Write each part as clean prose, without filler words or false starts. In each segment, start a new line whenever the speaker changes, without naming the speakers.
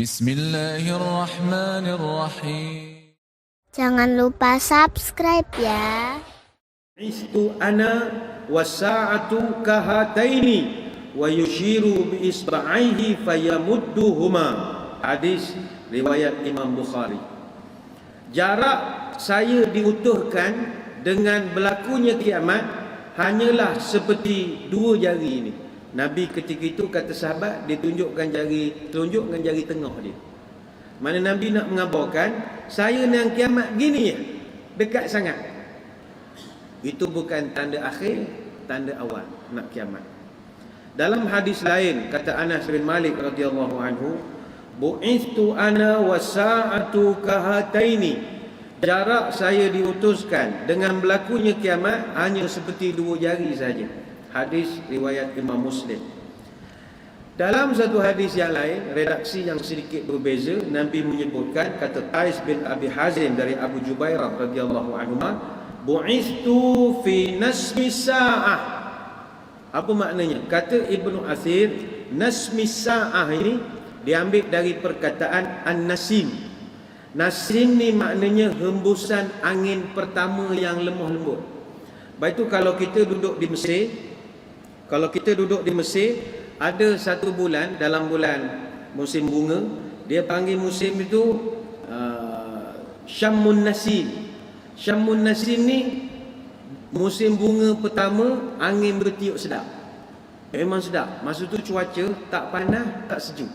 Bismillahirrahmanirrahim.
Jangan lupa subscribe ya.
Istu ana wasa'atu kahataini wa yushiru bi isba'aihi fayamudduhuma. Hadis riwayat Imam Bukhari. Jarak saya diutuhkan dengan berlakunya kiamat hanyalah seperti dua jari ini. Nabi ketika itu kata sahabat, dia tunjukkan jari telunjuk dengan jari tengah dia. Mana Nabi nak mengabarkan, saya dengan kiamat gini ya, dekat sangat. Itu bukan tanda akhir, tanda awal nak kiamat. Dalam hadis lain kata Anas bin Malik radhiyallahu anhu, bu'istu ana wasa'atu kahataini. Jarak saya diutuskan dengan berlakunya kiamat hanya seperti dua jari saja. Hadis riwayat Imam Muslim. Dalam satu hadis yang lain, redaksi yang sedikit berbeza, Nabi menyebutkan, kata Qais bin Abi Hazim dari Abu Jubairah radhiyallahu anhu, bu'istu fi nasmi sa'ah. Apa maknanya? Kata Ibnu Athir, nasmi sa'ah ini diambil dari perkataan an-nasim. Nasim ni maknanya hembusan angin pertama yang lemah lembut. Baik tu kalau kita duduk di Mesir, ada satu bulan, dalam bulan musim bunga, dia panggil musim itu Syammun Nasim. Syammun Nasim ni musim bunga pertama, angin bertiup sedap. Memang sedap. Masa tu cuaca tak panas, tak sejuk.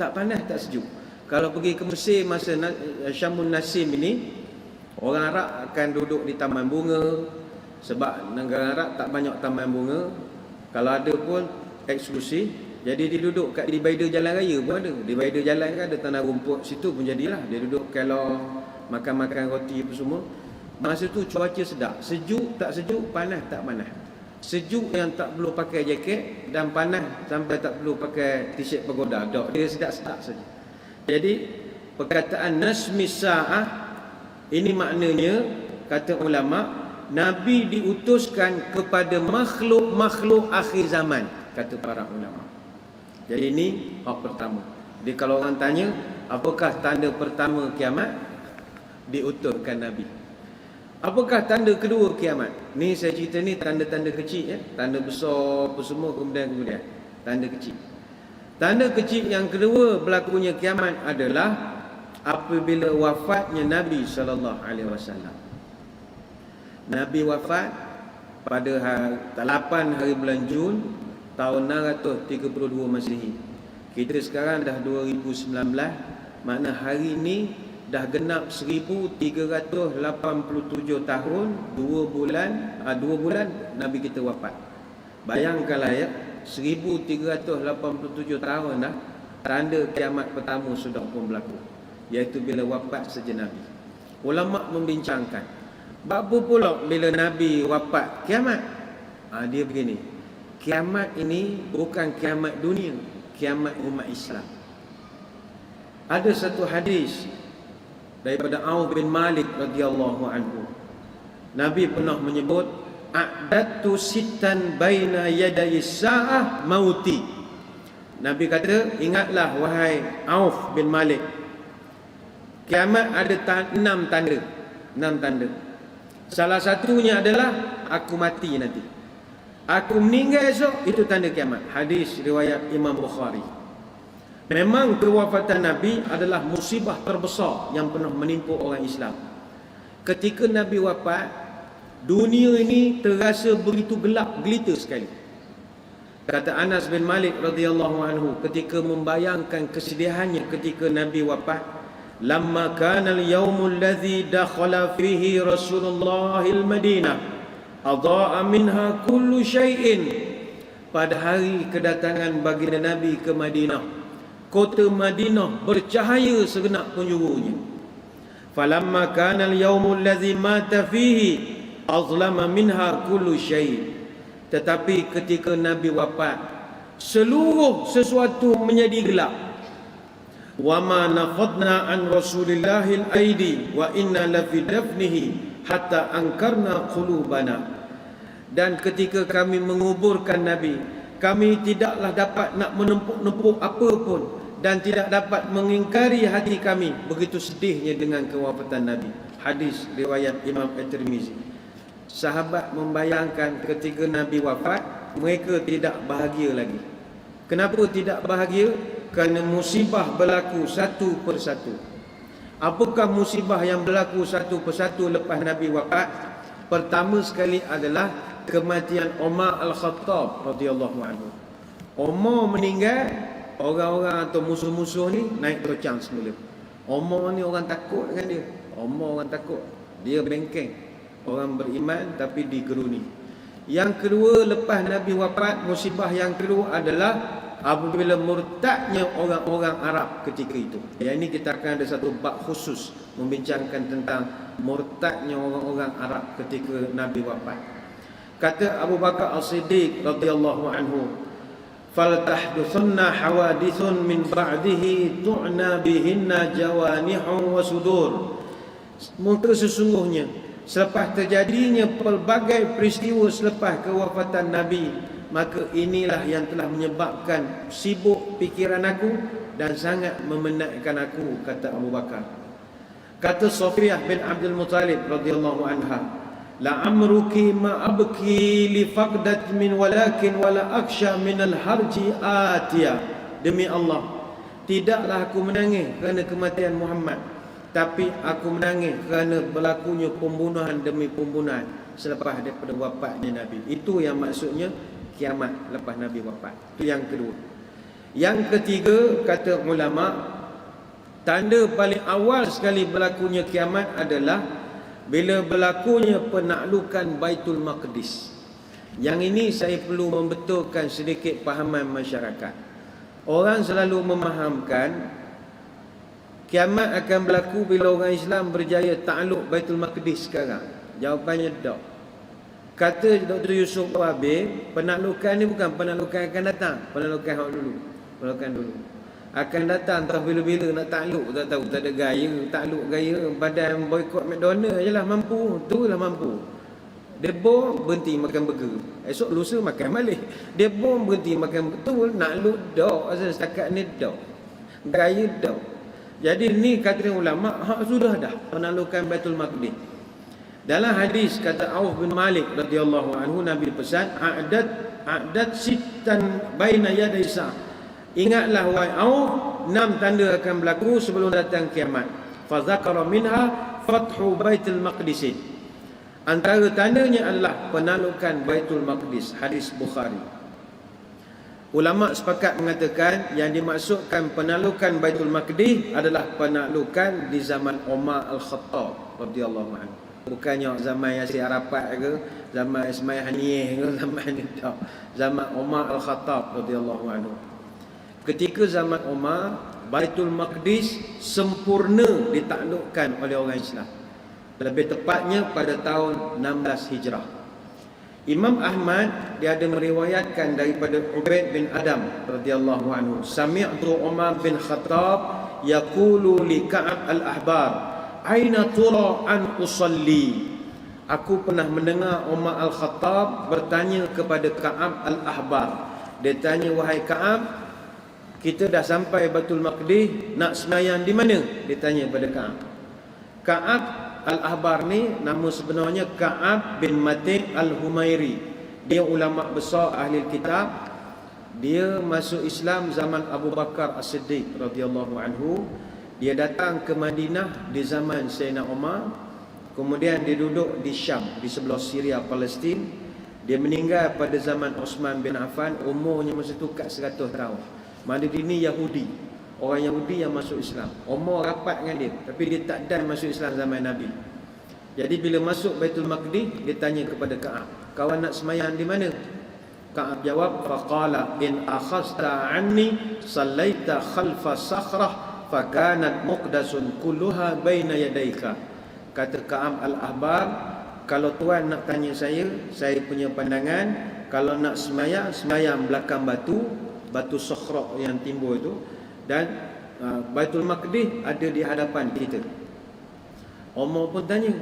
Tak panas, tak sejuk. Kalau pergi ke Mesir masa Syammun Nasim ini, orang Arab akan duduk di taman bunga. Sebab negara Arab tak banyak taman bunga. Kalau ada pun eksklusif. Jadi dia duduk kat divider jalan raya pun ada. Divider jalan kan ada tanah rumput, situ pun jadilah. Dia duduk kalau makan-makan roti apa semua. Masa tu cuaca sedap. Sejuk tak sejuk, panas tak panas. Sejuk yang tak perlu pakai jaket, dan panas sampai tak perlu pakai t-shirt pagoda. Dia sedap-sedap saja. Jadi perkataan nasmi sa'ah ini maknanya, kata ulama, Nabi diutuskan kepada makhluk-makhluk akhir zaman, kata para ulama. Jadi ini hak pertama. Jadi kalau orang tanya, apakah tanda pertama kiamat? Diutuskan Nabi. Apakah tanda kedua kiamat? Ni saya cerita ni tanda-tanda kecil ya. Tanda besar apa semua kemudian. Tanda kecil. Tanda kecil yang kedua berlakunya kiamat adalah apabila wafatnya Nabi SAW. Nabi wafat pada 8 hari bulan Jun tahun 632 Masihi. Kita sekarang dah 2019, makna hari ini dah genap 1387 tahun, 2 bulan Nabi kita wafat. Bayangkanlah ya, 1387 tahun dah, tanda kiamat pertama sudah pun berlaku, iaitu bila wafat saja Nabi. Ulama membincangkan, apa pula bila Nabi wafat kiamat? Dia begini, kiamat ini bukan kiamat dunia, kiamat umat Islam. Ada satu hadis daripada Auf bin Malik radhiyallahu anhu. Nabi pernah menyebut, a'dadtu sittan baina yaday sa'ah mauti. Nabi kata, ingatlah wahai Auf bin Malik, kiamat ada 6 tanda. 6 tanda. Salah satunya adalah aku mati nanti. Aku meninggal esok, itu tanda kiamat. Hadis riwayat Imam Bukhari. Memang kewafatan Nabi adalah musibah terbesar yang pernah menimpa orang Islam. Ketika Nabi wafat, dunia ini terasa begitu gelap gelita sekali. Kata Anas bin Malik radhiyallahu anhu ketika membayangkan kesedihannya ketika Nabi wafat, lamma kana al-yawmul ladzi dakhala fihi Rasulullah al-Madinah adha'a minha kullu syai'in. Pada hari kedatangan baginda Nabi ke Madinah, kota Madinah bercahaya segenap penjurunya. Falamma kana al-yawmul ladzi mata fihi azlama minha kullu syai'. Tetapi ketika Nabi wafat, seluruh sesuatu menjadi gelap. Wa ma nafadna an Rasulillahil aidi wa inna la fi dafnihi hatta ankarna qulubana. Dan ketika kami menguburkan Nabi, kami tidaklah dapat nak menempuk-nempuk apa pun dan tidak dapat mengingkari hati kami begitu sedihnya dengan kewafatan Nabi. Hadis riwayat Imam At-Tirmizi. Sahabat membayangkan ketika Nabi wafat, mereka tidak bahagia lagi. Kenapa tidak bahagia? Kerana musibah berlaku satu persatu. Apakah musibah yang berlaku satu persatu lepas Nabi wafat? Pertama sekali adalah kematian Umar Al-Khattab radhiyallahu anhu. Umar meninggal, orang-orang atau musuh-musuh ni naik tercang semula. Umar ni orang takut dengan dia. Umar orang takut. Dia bengkeng. Orang beriman tapi digeruni. Yang kedua, lepas Nabi wafat, musibah yang kedua adalah apabila murtadnya orang-orang Arab ketika itu. Yang ini kita akan ada satu bab khusus membincangkan tentang murtadnya orang-orang Arab ketika Nabi wafat. Kata Abu Bakar As-Siddiq radhiyallahu anhu, "Faltahduthunna hawadithun min ba'dihi tu'na bihinna jawanihu wa sudur." Maka sesungguhnya selepas terjadinya pelbagai peristiwa selepas kewafatan Nabi, maka inilah yang telah menyebabkan sibuk pikiran aku dan sangat memenatkan aku, kata Abu Bakar. Kata Safiyah bin Abdul Muttalib radhiyallahu anha, "La'amruki ma abki li faqdat min walakin wala aksha min al-harji atiya." Demi Allah, tidaklah aku menangis kerana kematian Muhammad, tapi aku menangis kerana berlakunya pembunuhan demi pembunuhan selepas daripada wafatnya Nabi. Itu yang maksudnya kiamat lepas Nabi wafat. Itu yang kedua. Yang ketiga, kata ulama, tanda paling awal sekali berlakunya kiamat adalah bila berlakunya penaklukan Baitul Maqdis. Yang ini saya perlu membetulkan sedikit fahaman masyarakat. Orang selalu memahamkan kiamat akan berlaku bila orang Islam berjaya takluk Baitul Maqdis sekarang. Jawapannya tak. Kata Dr. Yusuf Wahbi, penaklukan ni bukan penaklukan akan datang, penaklukan hak dulu. Penaklukan dulu. Akan datang entah bila-bila nak takluk, tak tahu, tak ada gaya, takluk gaya, badan boykot McDonald je lah mampu, itulah mampu. Debo berhenti makan burger, esok lusa makan balik. Debo berhenti makan betul, nak luk dok, asal setakat ni dok. Gaya dok. Jadi ni kata ulama, hak sudah dah penaklukan Baitul Maqdis. Dalam hadis kata Auf bin Malik radhiyallahu anhu, Nabi pesan, a'dat sittan baina yaday sa'. Ingatlah wahai Auf, 6 tanda akan berlaku sebelum datang kiamat. Fa dzakara minha fathu Baitul Maqdis. Antara tandanya adalah penaklukan Baitul Maqdis. Hadis Bukhari. Ulama sepakat mengatakan yang dimaksudkan penaklukan Baitul Maqdis adalah penaklukan di zaman Umar Al-Khattab radhiyallahu anhu. Bukannya zaman Yasir Arafat ke, zaman Ismail Haniyeh ke, zaman ni tak. Zaman Umar Al-Khattab radhiyallahu anhu. Ketika zaman Umar, Baitul Maqdis sempurna ditaklukkan oleh orang Islam. Lebih tepatnya pada tahun 16 Hijrah. Imam Ahmad dia ada meriwayatkan daripada Ubaid bin Adam radhiyallahu anhu, sami'tu Umar bin Khattab yaqulu li Ka'ab al-Ahbar, aina tura an usalli. Aku pernah mendengar Umar Al-Khattab bertanya kepada Ka'ab al-Ahbar. Dia tanya, wahai Ka'ab, kita dah sampai Baitul Maqdis, nak sembahyang di mana? Dia tanya pada Ka'ab. Ka'ab Al-Ahbar ni nama sebenarnya Ka'ab bin Mati' Al-Humairi. Dia ulama besar ahli kitab. Dia masuk Islam zaman Abu Bakar As-Siddiq radhiyallahu anhu. Dia datang ke Madinah di zaman Sayyidina Umar. Kemudian dia duduk di Syam, di sebelah Syria, Palestin. Dia meninggal pada zaman Osman bin Affan. Umurnya masa tu kat 100 tahun. Mana dia ni Yahudi. Orang Yahudi yang masuk Islam. Umar rapat dengan dia, tapi dia tak dan masuk Islam zaman Nabi. Jadi bila masuk Baitul Maqdis, dia tanya kepada Ka'ab, kawan nak semayang di mana? Ka'ab jawab, faqala in akhasta anni sallaita khalfa sakhrah fakanat muqdasun kulluha baina yadayka. Kata Ka'ab Al-Ahbar, kalau tuan nak tanya saya punya pandangan, kalau nak semayang, semayang belakang batu sakhrah yang timbul itu, dan Baitul Maqdis ada di hadapan kita. Umar pun tanya,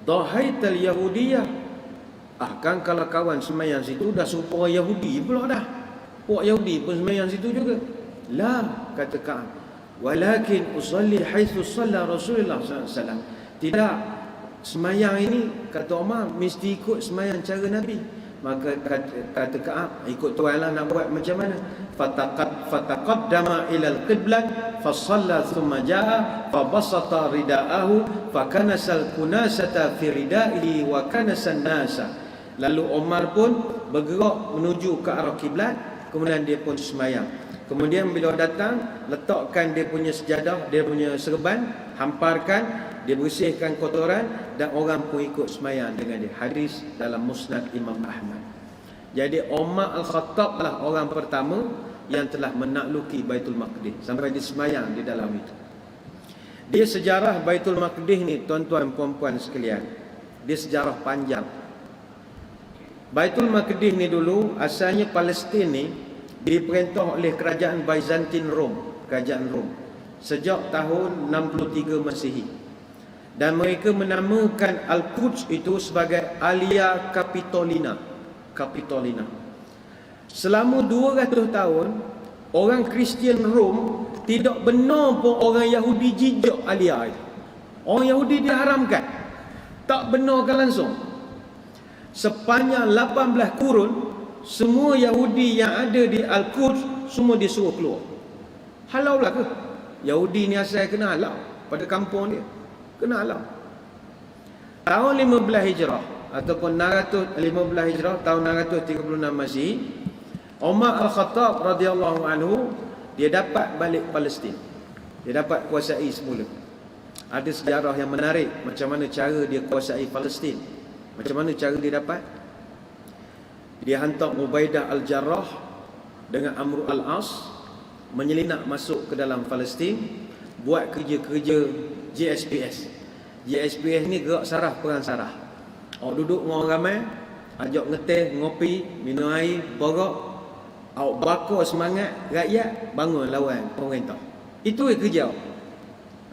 dahaital Yahudiyah. Kan kalau kawan semayang situ dah serupa orang Yahudi pula dah. Puak Yahudi pun semayang situ juga. Lah, kata Ka'ab. Walakin usalli haitsu shalla Rasulullah SAW. Tidak, semayang ini, kata Umar, mesti ikut semayang cara Nabi. Maka kata Ka'ab, ikut tuan lah nak buat macam mana. Fataqaddama ila al-qiblat fasalla thumma jaa fabasata ridaahu fakanasal kunasata fi ridaihi wa kanasan nasa. Lalu Umar pun bergerak menuju ke arah kiblat, kemudian dia pun semayang. Kemudian bila datang, letakkan dia punya sejadah, dia punya serban, hamparkan, dia bersihkan kotoran, dan orang pun ikut semayang dengan dia. Hadis dalam Musnad Imam Ahmad. Jadi Umar Al-Khattab lah orang pertama yang telah menakluki Baitul Maqdis sampai dia semayang di dalam itu. Dia sejarah Baitul Maqdis ni, tuan-tuan puan-puan sekalian, dia sejarah panjang. Baitul Maqdis ni dulu asalnya Palestin ni diperintah oleh kerajaan Byzantine Rom, kerajaan Rom, sejak tahun 63 Masihi. Dan mereka menamakan Al-Quds itu sebagai Alia Capitolina. Selama 200 tahun, orang Kristian Rom tidak benar pun orang Yahudi jijak Alia itu. Orang Yahudi diharamkan, tak benarkan langsung. Sepanjang 18 kurun, semua Yahudi yang ada di Al-Quds semua disuruh keluar. Halau lah ke? Yahudi ni asal kena halau pada kampung dia, kena halau. Tahun 15 Hijrah ataupun 615 Hijrah, tahun 636 Masihi, Umar Al-Khattab radhiyallahu anhu dia dapat balik Palestin. Dia dapat kuasai semula. Ada sejarah yang menarik macam mana cara dia kuasai Palestin. Macam mana cara dia dapat? Dia hantar Ubaidah Al-Jarrah dengan Amr Al-As menyelinap masuk ke dalam Palestin, buat kerja-kerja JSPS. JSPS ni gerak saraf perang saraf. Awak duduk dengan orang ramai, ajak ngeteh, ngopi, minum air, borak, awak bakar semangat rakyat bangun lawan pemerintah. Itu kerja awak.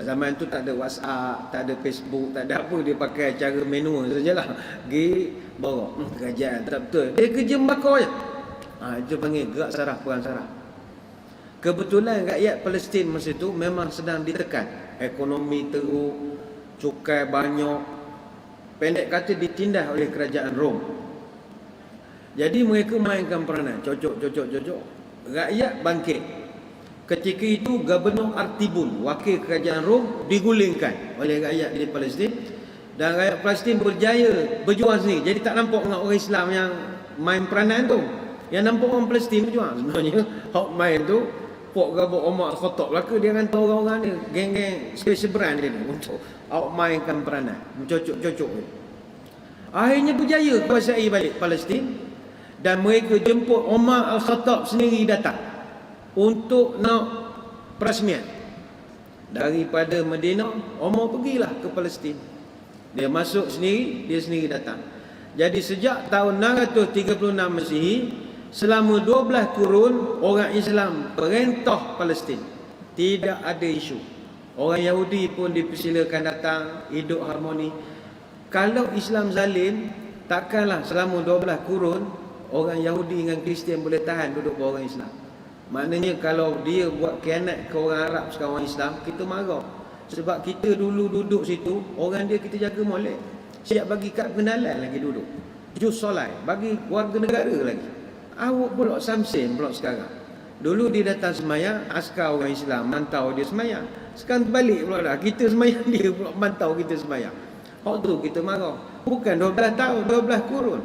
Zaman tu tak ada WhatsApp, tak ada Facebook, tak ada apa, dia pakai cara manual sajalah. Pergi borak, kerajaan tak betul. Dia kerja membakar je. Itu panggil gerak saraf perang saraf. Kebetulan rakyat Palestin masa itu memang sedang ditekan. Ekonomi teruk, cukai banyak. Pendek kata ditindas oleh kerajaan Rom. Jadi mereka mainkan peranan. Cocok. Rakyat bangkit. Ketika itu Gubernur Artibun, wakil kerajaan Rom, digulingkan oleh rakyat di Palestin. Dan rakyat Palestin berjaya berjuang sendiri. Jadi tak nampak dengan orang Islam yang main peranan tu. Yang nampak orang Palestin berjuang. Sebenarnya hak main tu Pok Gabok Umar Al-Khattab lah ke, dia hantar orang-orang dia, geng-geng seberan dia ni, untuk awak mainkan peranan, mencocok-cocok. Akhirnya berjaya kuasai balik Palestin, dan mereka jemput Umar Al-Khattab sendiri datang untuk nak perasmian. Daripada Madinah, Umar pergilah ke Palestin. Dia masuk sendiri, dia sendiri datang. Jadi sejak tahun 636 Masihi, selama 12 kurun orang Islam perintah Palestin. Tidak ada isu. Orang Yahudi pun dipersilakan datang, hidup harmoni. Kalau Islam zalim, takkanlah selama 12 kurun orang Yahudi dengan Kristian boleh tahan duduk dengan orang Islam. Maknanya kalau dia buat khianat ke orang Arab sekarang orang Islam, kita marah. Sebab kita dulu duduk situ, orang dia kita jaga molek. Siap bagi kad pengenalan lagi duduk. Jus solai, bagi warga negara lagi. Awak pula samsen pula sekarang. Dulu dia datang semayang, askar orang Islam mantau dia semayang. Sekarang balik pula dah, kita semayang, dia pula mantau kita semayang. Hak tu kita marah. Bukan 12 tahun, 12 kurun.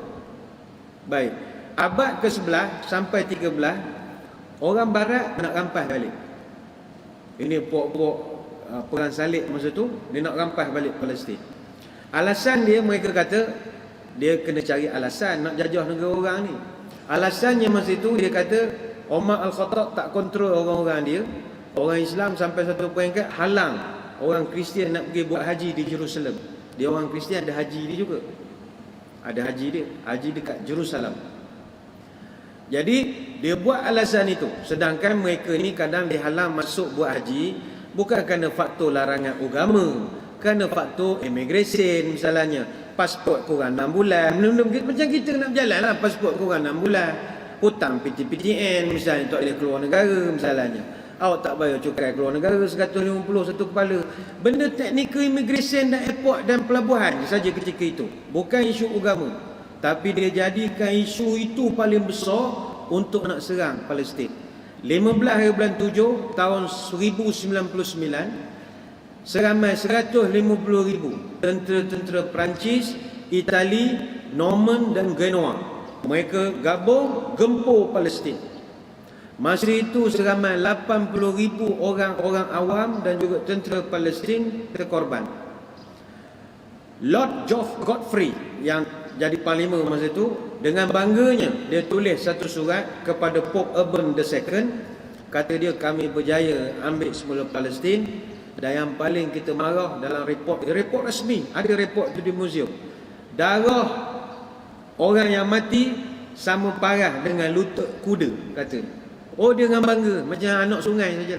Baik, abad ke-11 sampai 13, orang barat nak rampas balik. Ini pok-pok perang salib masa tu, dia nak rampas balik Palestin. Alasan dia, mereka kata dia kena cari alasan nak jajah negara orang ni. Alasannya masa itu dia kata Umar Al-Khattab tak kontrol orang-orang dia. Orang Islam sampai satu peringkat halang orang Kristian nak pergi buat haji di Jerusalem. Dia orang Kristian ada haji dia juga. Ada haji dia, haji dekat Jerusalem. Jadi dia buat alasan itu. Sedangkan mereka ni kadang dihalang masuk buat haji bukan kerana faktor larangan agama, kerana faktor immigration misalnya. Pasport kurang 6 bulan. Macam kita nak berjalan lah, pasport kurang 6 bulan. Hutang PTPTN misalnya, tak boleh keluar negara misalnya. Awak tak bayar cukai keluar negara 150 satu kepala. Benda teknikal immigration dan airport dan pelabuhan saja ketika itu. Bukan isu agama. Tapi dia jadikan isu itu paling besar untuk nak serang Palestin. 15 hari bulan 7 tahun 1099, seramai 150,000 tentera-tentera Perancis, Itali, Norman dan Genoa. Mereka gabung gempur Palestin. Masa itu seramai 80,000 orang-orang awam dan juga tentera Palestin terkorban. Lord Geoff Godfrey yang jadi panglima masa itu, dengan bangganya dia tulis satu surat kepada Pope Urban II. Kata dia, kami berjaya ambil semula Palestin. Dan yang paling kita marah dalam report resmi, ada report tu di muzium, darah orang yang mati sama parah dengan lutut kuda, kata. Oh, dia dengan bangga macam anak sungai saja.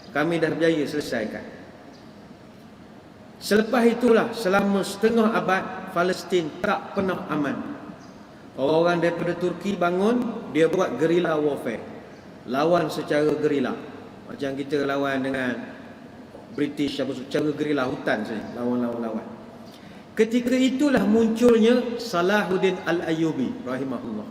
Kami dah berjaya selesaikan. Selepas itulah selama setengah abad Palestin tak pernah aman. Orang daripada Turki bangun, dia buat guerrilla warfare. Lawan secara guerrilla. Macam kita lawan dengan British secara guerrilla hutan saja, lawan. Ketika itulah munculnya Salahuddin Al-Ayyubi rahimahullah.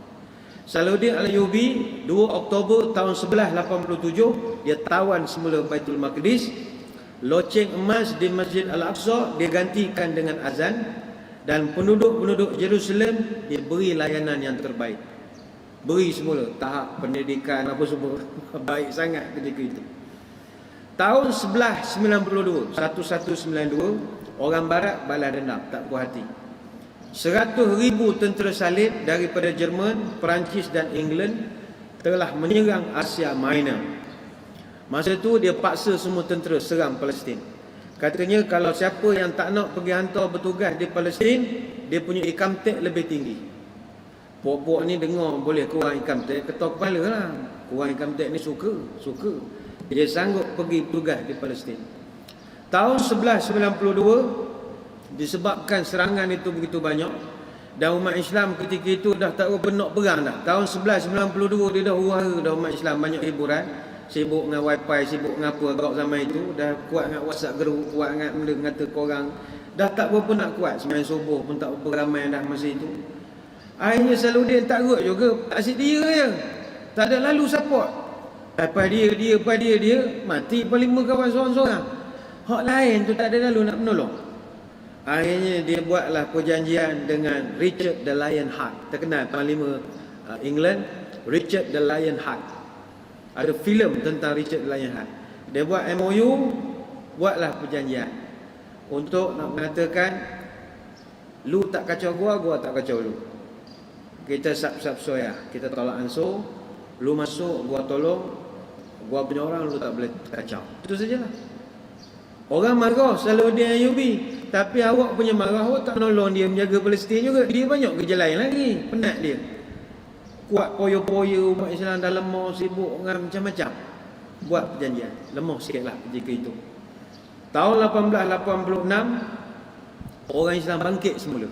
Salahuddin Al-Ayyubi 2 Oktober tahun 1187 dia tawan semula Baitul Maqdis. Loceng emas di Masjid Al-Aqsa dia gantikan dengan azan, dan penduduk-penduduk Jerusalem dia beri layanan yang terbaik. Beri semula tahap pendidikan apa semua baik sangat ketika itu. Tahun 1192 orang barat balas dendam, tak puas hati. 100,000 tentera salib daripada Jerman, Perancis dan England telah menyerang Asia Minor. Masa tu dia paksa semua tentera serang Palestin. Katanya kalau siapa yang tak nak pergi hantar bertugas di Palestin, dia punya income tax lebih tinggi. Puak-puak ni dengar boleh kurang income tax, ketok kepala lah. Kurang income tax ni suka. Dia sanggup pergi bertugas di Palestin. Tahun 1192 disebabkan serangan itu begitu banyak dan umat Islam ketika itu dah tak nak perang dah. Tahun 1192 dia dah huru-hara dah umat Islam, banyak hiburan, sibuk dengan wifi, sibuk dengan apa agak zaman itu, dah kuat dengan WhatsApp group, kuat dengan benda kata korang, dah tak berapa nak kuat. Sembahyang subuh pun tak berapa ramai dah masa itu. Akhirnya Salahuddin tak rut juga, asyik dia je, tak ada lalu support. Lepas dia mati pun 5 kawan seorang-seorang. Hak lain tu tak ada lalu nak menolong. Akhirnya dia buatlah perjanjian dengan Richard the Lionheart. Terkenal panglima England, Richard the Lionheart. Ada filem tentang Richard the Lionheart. Dia buat MOU, buatlah perjanjian untuk nak mengatakan lu tak kacau gua tak kacau lu. Kita sab-sab soya, kita tolak ansur, lu masuk gua tolong, gua punya orang lu tak boleh kacau. Itu sajalah. Orang marah Salahuddin Ayyubi, tapi awak punya marah, awak tak nolong dia menjaga Palestin juga. Dia banyak kerja lain lagi, penat dia. Kuat poyo-poyo umat Islam dah lemah, sibuk dengan macam-macam. Buat perjanjian, lemah sikitlah ketika itu. Tahun 1886 orang Islam bangkit semula.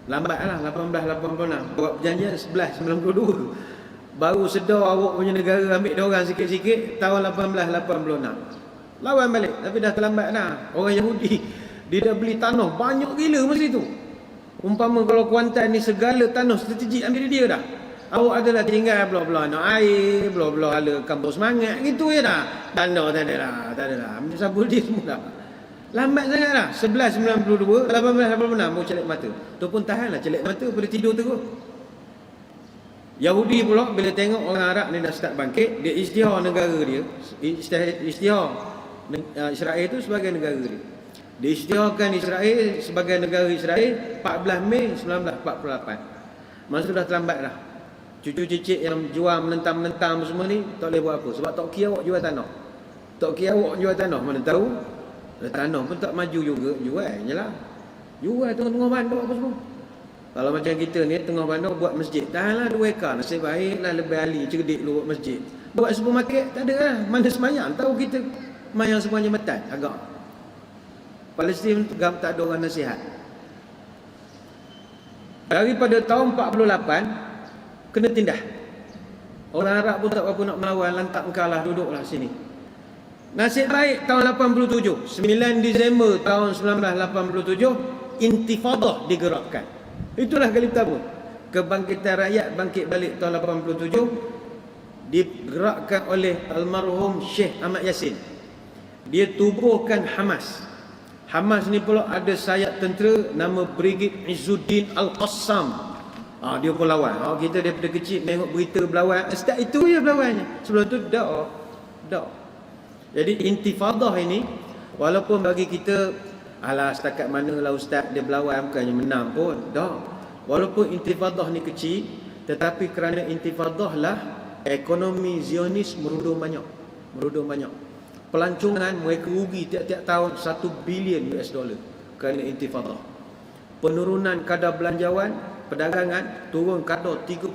Lambatlah 1886 buat perjanjian 1192. Baru sedar awak punya negara ambil dia orang sikit-sikit tahun 1886. Lawan balik, tapi dah terlambat dah. Orang Yahudi dia dah beli tanah banyak gila masa itu. Umpama kalau Kuantan ni segala tanah strategik ambil dia dah. Awak adalah tinggal belah-belah nak air, belah-belah ala kampung semangat gitu je dah. Tanah tak ada dah. Ambil sabul dia semua dah. Lambat sangat dah. 1192, 1886 baru celik mata. Tu pun tahanlah celik mata pada tidur terus. Yahudi pula bila tengok orang Arab ni dah start bangkit, dia isytihar negara dia. Isytihar Israel itu sebagai negara dia. Diisytiharkan Israel sebagai negara Israel 14 Mei 1948. Masa tu dah terlambat dah. Cucu-cicit yang jual menentang-menentang semua ni tak boleh buat apa. Sebab Tok Ki awak jual tanah. Tok Ki awak jual tanah, mana tahu. Tanah pun tak maju juga, jual je lah. Jual tengah-tengah bandar apa semua. Kalau macam kita ni tengah bandar buat masjid, tahanlah 2 ekar, nasib baiklah lebih ahli cerdik lu buat masjid. Buat supermarket tak ada lah. Mana semayang tahu kita. Mayang semuanya metan agak. Palestin tak ada orang nasihat. Daripada tahun 48 kena tindah. Orang Arab pun tak berapa nak melawan, lantak engkau lah, duduklah sini. Nasib baik tahun 87, 9 Disember tahun 1987, Intifadah digerakkan. Itulah kali pertama kebangkitan rakyat bangkit balik tahun 87, digerakkan oleh almarhum Syekh Ahmad Yassin. Dia tubuhkan Hamas. Hamas ni pula ada sayap tentera nama Brigade Izzuddin Al-Qassam. Dia pun lawan. Kita daripada kecil tengok berita berlawan. Start itu je berlawannya. Sebelum tu dak. Jadi intifadah ini, walaupun bagi kita, alah setakat manalah ustaz dia berlawan, bukannya menang pun. Dak. Walaupun intifadah ni kecil, tetapi kerana intifadah lah ekonomi Zionis merudum banyak. Pelancongan mereka rugi tiap-tiap tahun 1 bilion US dollar kerana intifadah. Penurunan kadar belanjawan, perdagangan turun kadar 31%.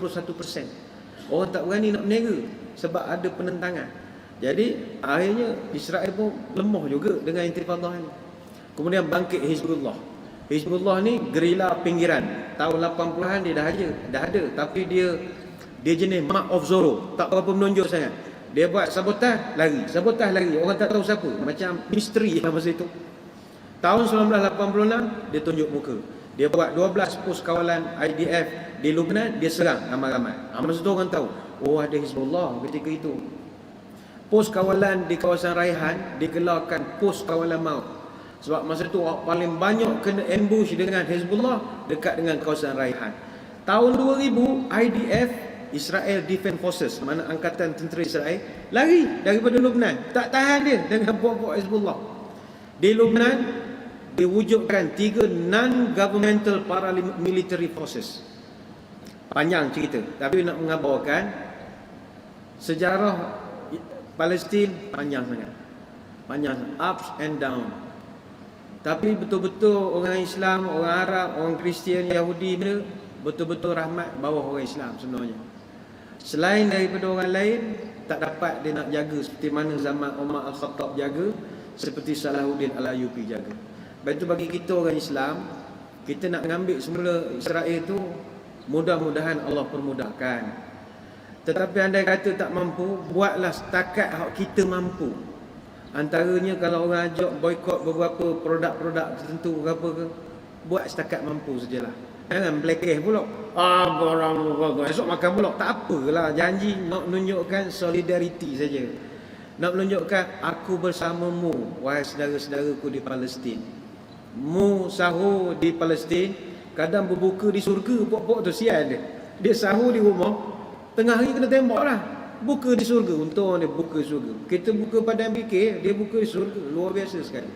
Orang tak berani nak berniaga sebab ada penentangan. Jadi akhirnya Israel pun lemah juga dengan intifadah ini. Kemudian bangkit Hizbullah. Hizbullah ni gerila pinggiran. Tahun 80-an dia dah ada, tapi dia jenis Mark of Zorro, tak berapa menonjol sangat. Dia buat sabotaj lari. Orang tak tahu siapa, macam misteri lah masa itu. Tahun 1986 dia tunjuk muka. Dia buat 12 pos kawalan IDF di Lebanon, dia serang ramai-ramai. Masa tu orang tahu, ada Hizbullah ketika itu. Pos kawalan di kawasan Raihan digelarkan pos kawalan maut. Sebab masa tu paling banyak kena ambush dengan Hizbullah dekat dengan kawasan Raihan. Tahun 2000 IDF, Israel Defense Forces, mana angkatan tentera Israel, lari daripada Lebanon. Tak tahan dia dengan puak-puak Hizbullah. Di Lebanon diwujudkan 3 non-governmental paramilitary forces. Panjang cerita, tapi nak mengabarkan sejarah Palestin panjang sangat, ups and down. Tapi betul-betul orang Islam, orang Arab, orang Kristian, Yahudi ni betul-betul rahmat bawah orang Islam sebenarnya. Selain daripada orang lain, tak dapat dia nak jaga seperti mana zaman Umar Al-Khattab jaga, seperti Salahuddin Al-Ayyubi jaga. Lepas itu bagi kita orang Islam, kita nak mengambil semula Israel tu, mudah-mudahan Allah permudahkan. Tetapi andai kata tak mampu, buatlah setakat hak kita mampu. Antaranya kalau orang ajak boikot beberapa produk-produk tertentu ke apa ke, buat setakat mampu sajalah. Jangan blacklist pula. Esok makan pula. Tak apalah, janji nak menunjukkan solidariti saja. Nak menunjukkan aku bersamamu, wahai saudara-saudaraku di Palestin. Mu sahur di Palestin, kadang berbuka di surga. Pok-pok tu sial dia. Dia sahur di rumah, tengah hari kena tembak lah. Buka di surga. Untung dia buka di surga. Kita buka pada MBK, dia buka di surga. Luar biasa sekali.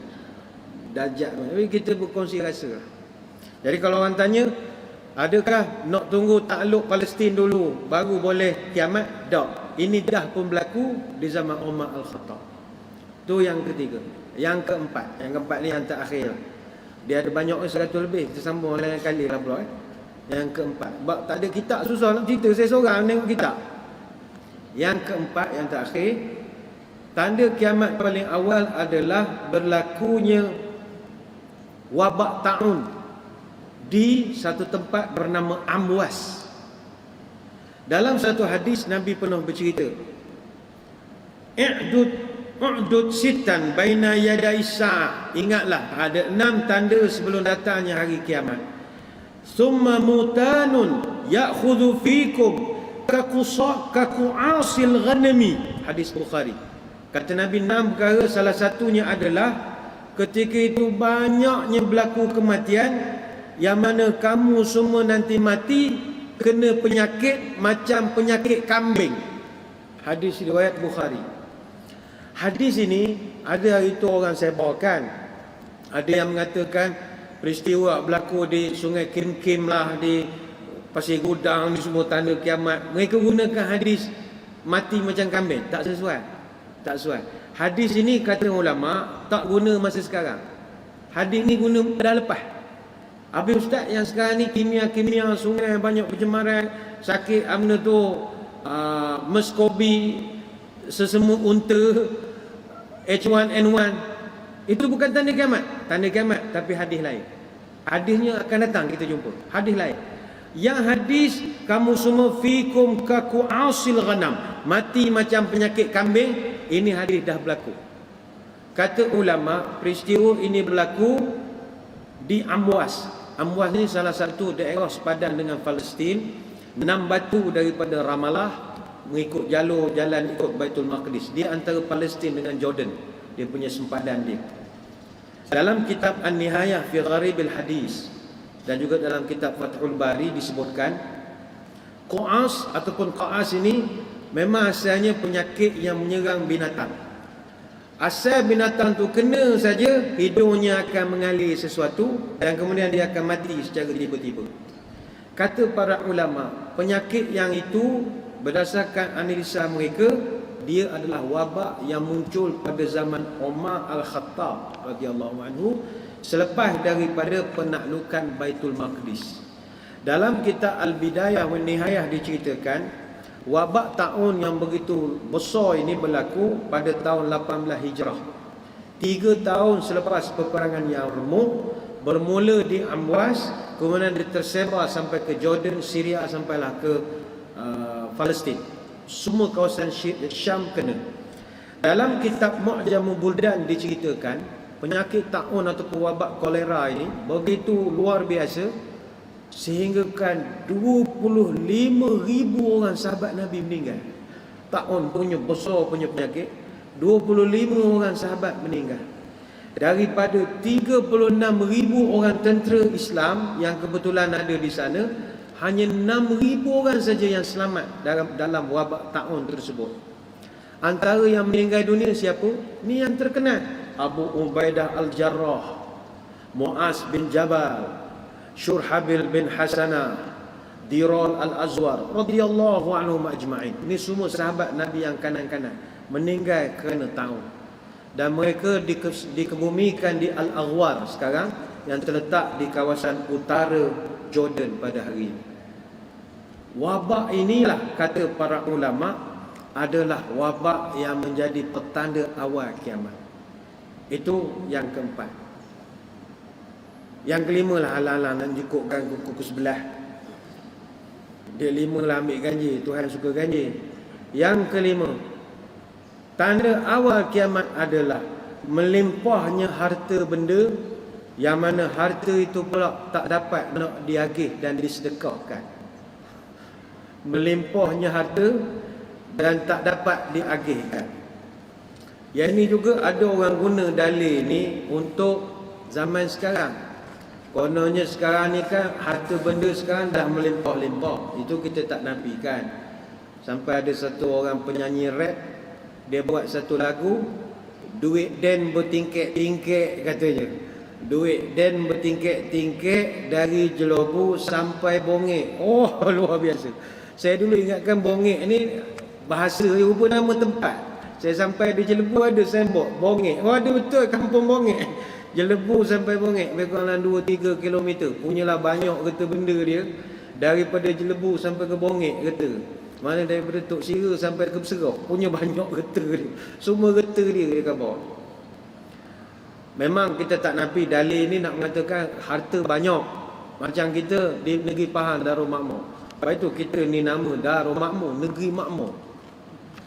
Dajjal. Tapi kita berkongsi rasa lah. Jadi kalau orang tanya, adakah nak tunggu takluk Palestin dulu baru boleh kiamat? Tak. Ini dah pun berlaku di zaman Umar Al-Khattab. Tu yang ketiga. Yang keempat ni yang terakhir. Dia ada banyak 100 lebih. Kita sambung lain kali lah pula. Yang keempat. Sebab tak ada kitab, susah nak cerita. Saya seorang tengok kitab. Yang keempat, yang terakhir. Tanda kiamat paling awal adalah berlakunya wabak ta'un di satu tempat bernama Amwas. Dalam satu hadis Nabi pernah bercerita, U'dud sitan baina yaday sa'ah. Ingatlah, ada 6 tanda sebelum datangnya hari kiamat. Summa mutanun ya'khudhu fikum kaku'asil ghanami. Hadis Bukhari. Kata Nabi, 6 perkara, salah satunya adalah ketika itu banyaknya berlaku kematian, yang mana kamu semua nanti mati kena penyakit macam penyakit kambing. Hadis riwayat Bukhari. Hadis ini ada hari itu orang sebarkan. Ada yang mengatakan peristiwa berlaku di Sungai Kim lah, di Pasir Gudang, di semua tanda kiamat. Mereka gunakan hadis mati macam kambing. Tak sesuai. Hadis ini kata ulama tak guna masa sekarang. Hadis ni guna dah lepas. Habis ustaz yang sekarang ni kimia sungai banyak pencemaran, sakit amna tu meskobi, sesemut unta, H1N1. Itu bukan tanda kiamat. Tanda kiamat, tapi hadis lain. Hadisnya akan datang kita jumpa. Hadis lain. Yang hadis, kamu semua fikum kaku asil ghanam, mati macam penyakit kambing. Ini hadis dah berlaku. Kata ulama, peristiwa ini berlaku di Amwas. Amwas ni salah satu daerah sepadan dengan Palestin. 6 batu daripada Ramallah mengikut jalur jalan ikut Baitul Maqdis. Dia antara Palestin dengan Jordan. Dia punya sempadan dia. Dalam kitab An-Nihayah fi Gharibil Hadis dan juga dalam kitab Fathul Bari disebutkan Qa'as ataupun Qa'as ini memang asalnya penyakit yang menyerang binatang. Asal binatang tu kena saja, hidungnya akan mengalir sesuatu dan kemudian dia akan mati secara tiba-tiba. Kata para ulama, penyakit yang itu berdasarkan analisa mereka, dia adalah wabak yang muncul pada zaman Umar Al-Khattab radhiyallahu anhu selepas daripada penaklukan Baitul Maqdis. Dalam kitab Al-Bidayah wa Nihayah diceritakan wabak taun yang begitu besar ini berlaku pada tahun 18 Hijrah. 3 tahun selepas peperangan Yarmouk, bermula di Amwas, kemudian tersebar sampai ke Jordan, Syria, sampailah ke Palestin. Semua kawasan Syam kena. Dalam kitab Mu'jamul Buldan diceritakan penyakit taun ataupun wabak kolera ini begitu luar biasa sehinggakan 25,000 orang sahabat Nabi meninggal. Taun punya besar punya penyakit, 25 orang sahabat meninggal. Daripada 36,000 orang tentera Islam yang kebetulan ada di sana, hanya 6,000 orang saja yang selamat dalam wabak taun tersebut. Antara yang meninggal dunia siapa? Ni yang terkenal. Abu Ubaidah Al-Jarrah, Mu'az bin Jabal, Syurhabil bin Hasanah, Diral Al-Azwar radhiyallahu anhum ajma'in. Ini semua sahabat Nabi yang kanan-kanan meninggal kerana taun. Dan mereka dikebumikan di Al-Aghwar sekarang yang terletak di kawasan utara Jordan pada hari ini. Wabak inilah kata para ulama adalah wabak yang menjadi petanda awal kiamat. Itu yang keempat. Yang kelima lah halang-halang dan jukukkan kuku sebelah. Dia 5 lah ambil ganjil, Tuhan suka ganjil. Yang kelima, tanda awal kiamat adalah melimpahnya harta benda yang mana harta itu pula tak dapat nak diagih dan disedekahkan. Melimpahnya harta dan tak dapat diagihkan. Yang ini juga ada orang guna dalil ni untuk zaman sekarang. Kononnya sekarang ni kan harta benda sekarang dah melimpah-limpah. Itu kita tak nafikan. Sampai ada satu orang penyanyi rap, dia buat satu lagu, duit den bertingkek-tingkek katanya. Duit den bertingkek-tingkek dari Jelobu sampai Bongek. Oh, luar biasa. Saya dulu ingatkan Bongek ni bahasa rupa nama tempat. Saya sampai di Jelebu ada sembok Bongek. Oh, ada betul kampung Bongek. Jelebu sampai Bongek lebih kurang 2-3 km. Punyalah banyak kereta benda dia. Daripada Jelebu sampai ke Bongek kereta. Mana daripada Tok Sira sampai ke Berserah, punya banyak kereta dia. Semua kereta dia khabar. Memang kita tak nafi dalil ni nak mengatakan harta banyak. Macam kita di negeri Pahang Darul Makmur. Lepas itu kita ni nama Darul Makmur, negeri makmur.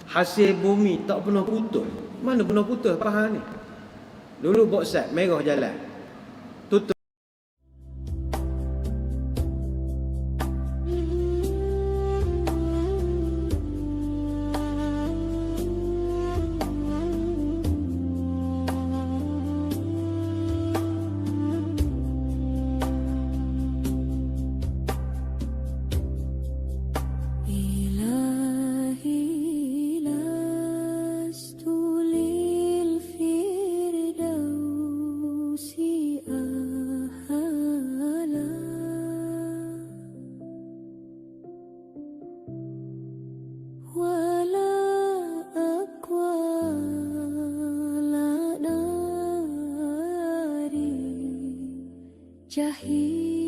Hasil bumi tak pernah putus. Mana pernah putus Pahang ni? Dulu boksat merah jalan. Tutup.
Jahil